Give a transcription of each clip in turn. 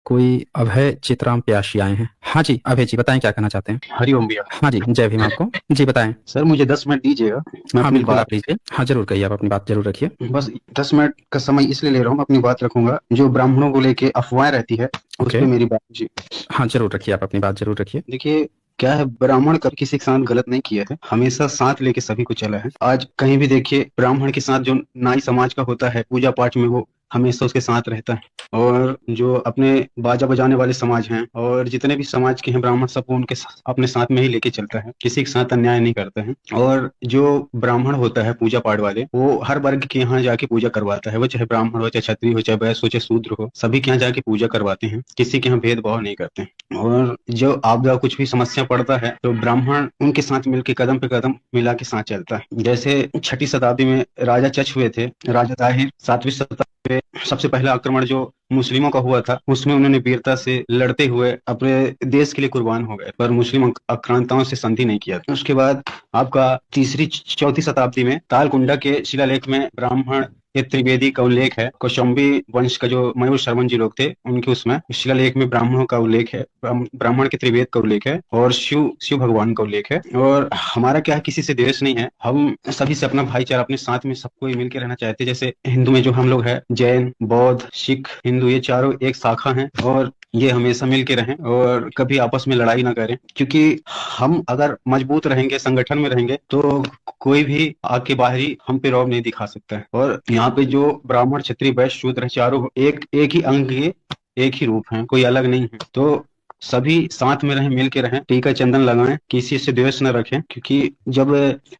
कोई अभय चितराम प्यासी आए हैं। हाँ जी, अभय जी बताएं क्या कहना चाहते हैं। हरिओम भैया। हाँ जी, जय भीम आपको। जी बताएं। सर मुझे 10 मिनट दीजिएगा। मैं हाँ अपनी बिल्कुल, बात आप लीजिए। हाँ जरूर कहिए, आप अपनी बात जरूर रखिए। बस 10 मिनट का समय इसलिए ले रहा हूँ, अपनी बात रखूंगा। जो ब्राह्मणों को लेके अफवाहें रहती है उस ओके। पे मेरी बात जी। हाँ जरूर रखिए, आप अपनी बात जरूर रखिए। देखिए, क्या है, ब्राह्मण कभी किसी के साथ गलत नहीं किया है, हमेशा साथ लेके सभी को चला है। आज कहीं भी देखिए, ब्राह्मण के साथ जो नाई समाज का होता है पूजा पाठ में, वो हमेशा उसके साथ रहता है। और जो अपने बाजा बजाने वाले समाज हैं और जितने भी समाज के हैं ब्राह्मण, सबको अपने साथ में ही लेके चलता है, किसी के साथ अन्याय नहीं करता है। और जो ब्राह्मण होता है पूजा पाठ वाले, वो हर वर्ग के यहाँ जाके पूजा करवाता है। वो चाहे ब्राह्मण हो, चाहे क्षत्रिय हो, चाहे वैश्य हो, चाहे शूद्र हो, सभी के यहाँ जाके पूजा करवाते हैं, किसी के यहाँ भेदभाव नहीं करते हैं। और जो आपदा कुछ भी समस्या पड़ता है तो ब्राह्मण उनके साथ मिलकर कदम पे कदम मिला के साथ चलता है। जैसे 6ठी शताब्दी में राजा चच हुए थे, राजा ताहिर। 7वीं शताब्दी में सबसे पहला आक्रमण जो मुस्लिमों का हुआ था, उसमें उन्होंने वीरता से लड़ते हुए अपने देश के लिए कुर्बान हो गए, पर मुस्लिम आक्रांताओं से संधि नहीं किया। उसके बाद आपका तीसरी चौथी शताब्दी में तालकुंडा के शिलालेख में ब्राह्मण, ये त्रिवेदी का उल्लेख है। कौशाम्बी वंश का जो मयूर शर्मन जी लोग थे, उनके उसमें शिलालेख में ब्राह्मणों का उल्लेख है, ब्राह्मण के त्रिवेद का उल्लेख है, और शिव शिव भगवान का उल्लेख है। और हमारा क्या है, किसी से द्वेष नहीं है, हम सभी से अपना भाईचारा, अपने साथ में सबको मिल के रहना चाहते हैं। जैसे हिंदू में जो हम लोग हैं, जैन, बौद्ध, सिख, हिंदू, ये चारों एक शाखा हैं, और ये हमेशा मिल के रहें और कभी आपस में लड़ाई ना करें। क्योंकि हम अगर मजबूत रहेंगे, संगठन में रहेंगे, तो कोई भी आके बाहरी हम पे रौब नहीं दिखा सकता है। और यहाँ पे जो ब्राह्मण, क्षत्रिय, वैश्य, शूद्र हैं, चारों एक एक ही अंग के एक ही रूप हैं, कोई अलग नहीं है। तो सभी साथ में रहें, मिल के रहें, टीका चंदन लगाएं, किसी से द्वेष न रखें। क्योंकि जब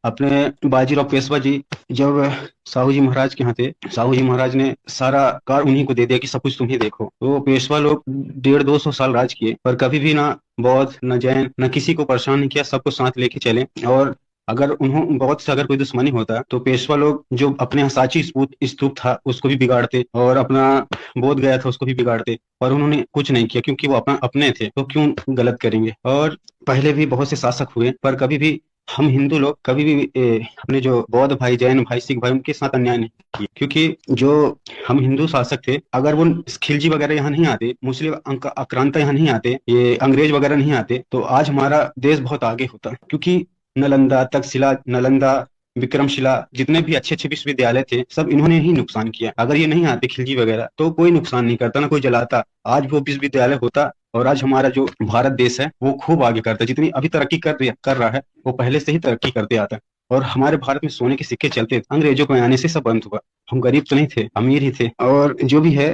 अपने बाजीराव पेशवा जी जब साहू जी महाराज के यहाँ थे, साहू जी महाराज ने सारा कार उन्हीं को दे दिया कि सब कुछ तुम ही देखो। तो पेशवा लोग 150-200 साल राज किए, पर कभी भी ना बौद्ध, न जैन, न किसी को परेशान नहीं किया, सबको साथ लेके चले। और अगर बौद्ध से अगर कोई दुश्मनी होता तो पेशवा लोग जो अपने यहाँ सांची स्तूप स्तूप था उसको भी बिगाड़ते, और अपना बोध गया था उसको भी बिगाड़ते। पर उन्होंने कुछ नहीं किया, क्योंकि वो अपने थे, तो क्यों गलत करेंगे। और पहले भी बहुत से शासक हुए, पर कभी भी हम हिंदू लोग कभी भी अपने जो बौद्ध भाई, जैन भाई, सिख भाई, उनके साथ अन्याय नहीं किए। क्योंकि जो हम हिंदू शासक थे, अगर वो खिलजी वगैरह यहाँ नहीं आते, मुस्लिम आक्रांता यहाँ नहीं आते, ये अंग्रेज वगैरह नहीं आते, तो आज हमारा देश बहुत आगे होता। क्योंकि नालंदा, तक्षशिला, नालंदा, विक्रमशिला, जितने भी अच्छे अच्छे विश्वविद्यालय थे, सब इन्होंने ही नुकसान किया। अगर ये नहीं आते खिलजी वगैरह, तो कोई नुकसान नहीं करता, ना कोई जलाता, आज वो विश्वविद्यालय होता। और आज हमारा जो भारत देश है वो खूब आगे करता है। जितनी अभी तरक्की कर रहा है, वो पहले से ही तरक्की करते आता है। और हमारे भारत में सोने के सिक्के चलते थे, अंग्रेजों के आने से सब बंद हुआ। हम गरीब तो नहीं थे, अमीर ही थे। और जो भी है,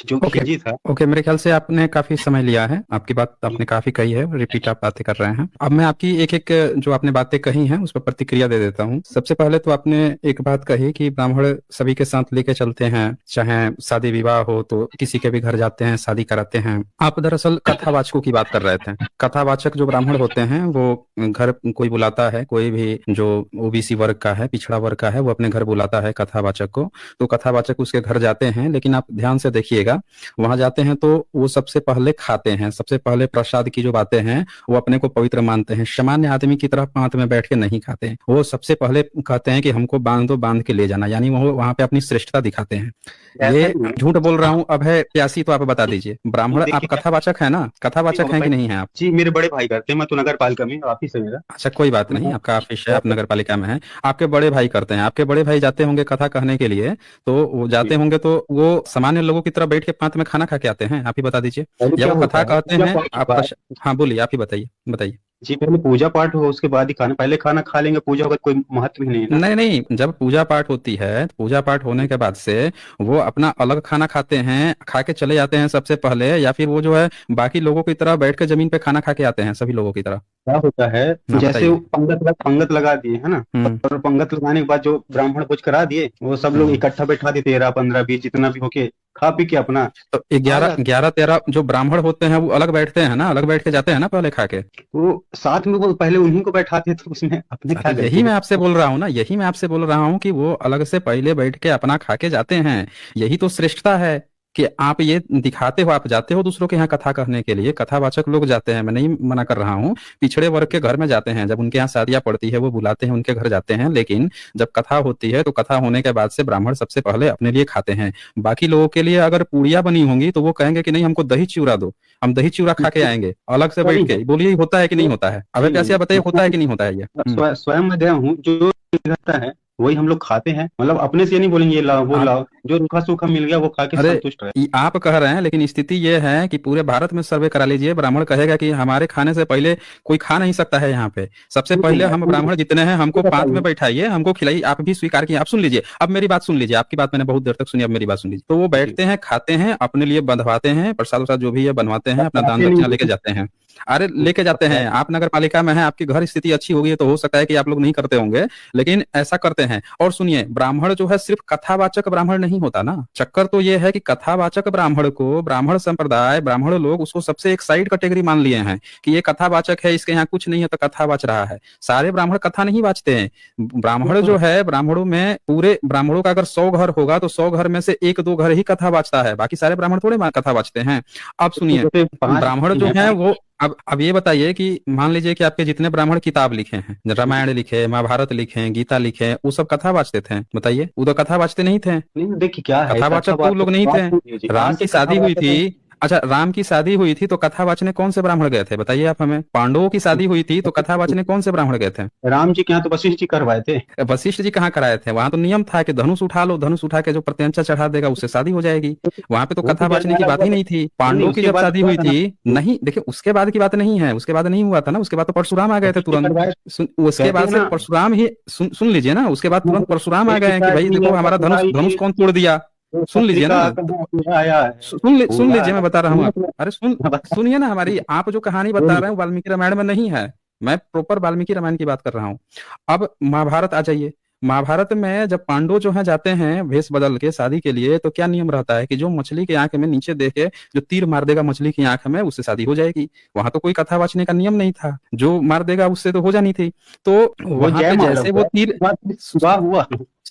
जो ओके। खिलजी था। ओके, मेरे ख्याल से आपने काफी समय लिया है, आपकी बात आपने काफी कही है, रिपीट आप बातें कर रहे हैं। अब मैं आपकी एक एक जो आपने बातें कही हैं उस पर प्रतिक्रिया दे देता हूँ। सबसे पहले तो आपने एक बात कही कि ब्राह्मण सभी के साथ लेके चलते हैं, चाहे शादी विवाह हो तो किसी के भी घर जाते हैं, शादी कराते हैं। आप दरअसल कथावाचकों की बात कर रहे थे। कथावाचक जो ब्राह्मण होते हैं वो घर कोई बुलाता है, कोई भी जो ओबीसी वर्ग का है, पिछड़ा वर्ग का है, वो अपने घर बुलाता है कथावाचक को, तो कथावाचक उसके घर जाते हैं। लेकिन आप ध्यान से देखिएगा, वहां जाते हैं तो वो सबसे पहले खाते हैं, सबसे पहले प्रसाद की जो बातें हैं वो अपने को पवित्र मानते हैं। सामान्य आदमी की तरह पांत में बैठ के नहीं खाते हैं, वो सबसे पहले कहते हैं कि हमको बांध दो, बांध के ले जाना, यानी वो वहां पे अपनी श्रेष्ठता दिखाते हैं। ऐसा ये नहीं है। झूठ बोल रहा हूँ अब है प्यासी, तो आप बता दीजिए। ब्राह्मण आप देखिए क्या, कथावाचक है ना, कथावाचक हैं कि नहीं है आप। जी मेरे बड़े भाई करते हैं, मैं तो नगर पालिका में ऑफिस है मेरा। अच्छा कोई बात नहीं, आपका ऑफिस है, आप नगर पालिका में है, आपके बड़े भाई करते हैं, आपके बड़े भाई जाते होंगे कथा कहने के लिए, तो वो जी। जाते होंगे तो वो सामान्य लोगों की तरह बैठ के पांत में खाना खा के आते हैं, आप ही बता दीजिए। पहले या क्या वो होता कथा है, कहते पूजा हैं पाठ के आप बाद। हाँ बोलिए, आप ही बताइए बताइए। जी, पहले पूजा पाठ हो, उसके बाद ही खाना। पहले खाना खा लेंगे, पूजा होगा, कोई महत्व ही नहीं है ना। नहीं नहीं, जब पूजा पाठ होती है, पूजा पाठ होने के बाद से वो अपना अलग खाना खाते हैं, खा के चले जाते हैं सबसे पहले, या फिर वो जो है बाकी लोगों की तरह बैठ के जमीन पे खाना खा के आते हैं सभी लोगों की तरह। क्या होता है, हाँ जैसे वो बताइए। पंगत लगा दिए है ना। हम्म। और पंगत लगाने के बाद जो ब्राह्मण भोज करा दिए, वो सब लोग इकट्ठा बैठा दिए, 13, 15, 20 जितना भी होके, खा पी के अपना तो आ ग्यारह जाते। 11 13 जो ब्राह्मण होते हैं वो अलग बैठते हैं ना, अलग बैठ के जाते हैं ना पहले खा के। वो साथ में वो पहले उन्हीं को बैठाते, तो उसमें अपने अरे क्या गलती यही मैं है। आपसे बोल रहा हूँ ना, यही मैं आपसे बोल रहा हूँ कि वो अलग से पहले बैठ के अपना खा के जाते हैं। यही तो श्रेष्ठता है कि आप ये दिखाते हो, आप जाते हो दूसरों के यहाँ कथा कहने के लिए, कथावाचक लोग जाते हैं, मैं नहीं मना कर रहा हूँ, पिछड़े वर्ग के घर में जाते हैं, जब उनके यहाँ शादियां पड़ती है वो बुलाते हैं, उनके घर जाते हैं, लेकिन जब कथा होती है तो कथा होने के बाद से ब्राह्मण सबसे पहले अपने लिए खाते हैं। बाकी लोगों के लिए अगर पूड़ियां बनी होंगी तो वो कहेंगे कि नहीं, हमको दही चिवड़ा दो, हम दही चिवड़ा खा के आएंगे अलग से बैठ सही है। के। बोलिए होता है कि नहीं होता है? अबे नहीं, प्यासिया बताइए, होता है कि नहीं होता है ये? स्वयं मैं गया हूँ, जो रहता है वही हम लोग खाते हैं। मतलब अपने से ये नहीं बोलेंगे ये लाओ वो आप लाओ, जो रूखा सूखा मिल गया वो खा के अरे संतुष्ट रहे। आप कह रहे हैं, लेकिन स्थिति ये है कि पूरे भारत में सर्वे करा लीजिए, ब्राह्मण कहेगा कि हमारे खाने से पहले कोई खा नहीं सकता है यहाँ पे। सबसे नहीं पहले हम ऐसा नहीं, ब्राह्मण जितने हैं ये हमको पांत में बताइए। बैठाइए, हमको खिलाइए। आप भी स्वीकार किए, आप सुन लीजिए, अब मेरी बात सुन लीजिए, आपकी बात मैंने बहुत देर तक सुनी, अब मेरी बात सुन लीजिए। तो वो जी, बैठते हैं, खाते हैं, अपने लिए बंधवाते हैं, प्रसाद वसाद जो भी है बनवाते हैं, अपना दान बताते नहीं दक्षिणा लेके हैं। जाते हैं। अरे लेके जाते हैं, आप नगर पालिका में है, आपकी घर स्थिति अच्छी होगी तो हो सकता है कि आप लोग नहीं करते होंगे, लेकिन ऐसा करते हैं। और सुनिए, ब्राह्मण जो है सिर्फ कथावाचक ब्राह्मण नहीं होता ना। चक्कर तो ये है कि कथावाचक ब्राह्मण को ब्राह्मण संप्रदाय, ब्राह्मण लोग उसको सबसे एक साइड कैटेगरी मान लिए हैं कि ये कथावाचक है, इसके यहाँ कुछ नहीं है तो कथा वाच रहा है। सारे ब्राह्मण कथा नहीं वाचते हैं। वो ब्राह्मण तो जो है। है, ब्राह्मणों में पूरे ब्राह्मणों का अगर 100 घर होगा तो 100 घर में से 1-2 घर ही कथा वाचता है, बाकी सारे ब्राह्मण थोड़े कथा वाचते हैं। अब तो सुनिए, जैसे पांच ब्राह्मण जो हैं, है पांच वो, अब ये बताइए कि मान लीजिए कि आपके जितने ब्राह्मण किताब लिखे हैं, रामायण लिखे, महाभारत लिखे, गीता लिखे, वो सब कथा वाचते थे? बताइए, वो तो कथा वाचते नहीं थे। नहीं देखिए क्या है कथावाचक तो वो लोग कथावाचक नहीं बात थे। सुनिए जी, राम आज से की शादी हुई कथावाचक थी। है। अच्छा, राम की शादी हुई थी तो कथा वाचने कौन से ब्राह्मण गए थे? बताइए आप हमें। पांडवों की शादी हुई थी तो कथा वाचने कौन से ब्राह्मण गए थे? राम जी के यहाँ तो वशिष्ठ जी करवाए थे। वशिष्ठ जी कहाँ कराए थे? वहां तो नियम था कि धनुष उठा लो, धनुष उठा के जो प्रत्यंचा चढ़ा देगा उससे शादी हो जाएगी। वहां पे तो वो तो कथा बांचने की जयमाला बात हुआ ही था। नहीं थी। नहीं नहीं पांडवों की उसके जब बाद शादी हुआ हुई था ना। थी, नहीं देखिए, उसके बाद की बात नहीं है, उसके बाद नहीं हुआ था ना, उसके बाद तो परशुराम आ गए थे वशिष्ठ जी तुरंत। करवाए। उसके कहते बाद हैं से ना, परशुराम ही, सुन लीजिए ना, उसके बाद तुरंत परशुराम आ एक गए हैं कि भाई शादी देखो है हमारा धनुष धनुष पतवाई, कौन तोड़ दिया। जो सुन लीजिए पत्रिका ना कहाँ सुझाया है। सुन हुआ लीजिए, मैं बता रहा हूँ आपको। अरे बोलिए सुनिए ना, हमारी आप जो कहानी बता रहे हैं वो वाल्मीकि रामायण में नहीं है। मैं प्रॉपर वाल्मीकि रामायण की बात कर रहा हूँ। अब महाभारत आ जाइए। महाभारत में जब पांडव जो है जाते हैं भेष बदल के शादी के लिए, तो क्या नियम रहता है कि जो मछली की आंख में नीचे देखे, जो तीर मार देगा मछली की आंख में, उससे शादी हो जाएगी। वहां तो कोई कथा वाचने का नियम नहीं था, जो मार देगा उससे तो हो जानी थी। तो वो वहां पे जयमाला जैसे वो हुआ है, तीर, उसके बाद फिर विवाह हुआ।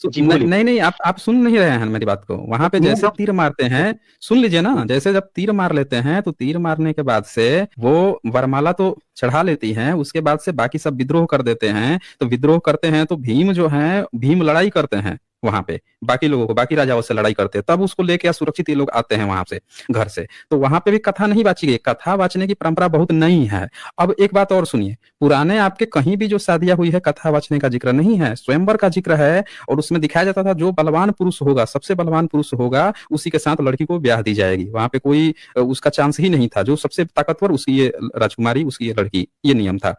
जी बोलिए। नहीं नहीं, आप सुन नहीं रहे हैं मेरी बात को। वहां पे जैसे तीर मारते हैं, सुन लीजिए ना, जैसे जब तीर मार लेते हैं तो तीर मारने के बाद से वो वरमाला तो चढ़ा लेती हैं, उसके बाद से बाकी सब विद्रोह कर देते हैं। तो विद्रोह करते हैं तो भीम जो है, भीम लड़ाई करते हैं वहां पे, बाकी लोगों को, बाकी राजाओं से लड़ाई करते हैं, तब उसको लेके सुरक्षित ये लोग आते हैं वहां से, घर से। तो वहां पे भी कथा नहीं बाची गई, कथा बाचने की परंपरा बहुत नई है। अब एक बात और सुनिए, पुराने आपके कहीं भी जो शादियां हुई है कथा बाचने का जिक्र नहीं है, स्वयंवर का जिक्र है। और उसमें दिखाया जाता था जो बलवान पुरुष होगा, सबसे बलवान पुरुष होगा, उसी के साथ लड़की को ब्याह दी जाएगी। वहां पे कोई उसका चांस ही नहीं था, जो सबसे ताकतवर उसकी ये राजकुमारी, उसकी ये लड़की, ये नियम था।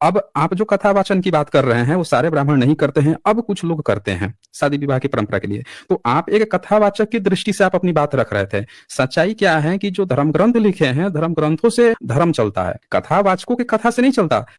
अब आप जो कथा वाचन की बात कर रहे हैं वो सारे ब्राह्मण नहीं करते हैं, अब कुछ लोग करते हैं शादी विवाह की परंपरा के लिए। तो आप एक कथावाचक की दृष्टि से आप अपनी बात रख रहे थे। सच्चाई क्या है कि जो धर्म ग्रंथ लिखे हैं, धर्म ग्रंथों से धर्म चलता है, कथावाचकों की कथा से नहीं चलता।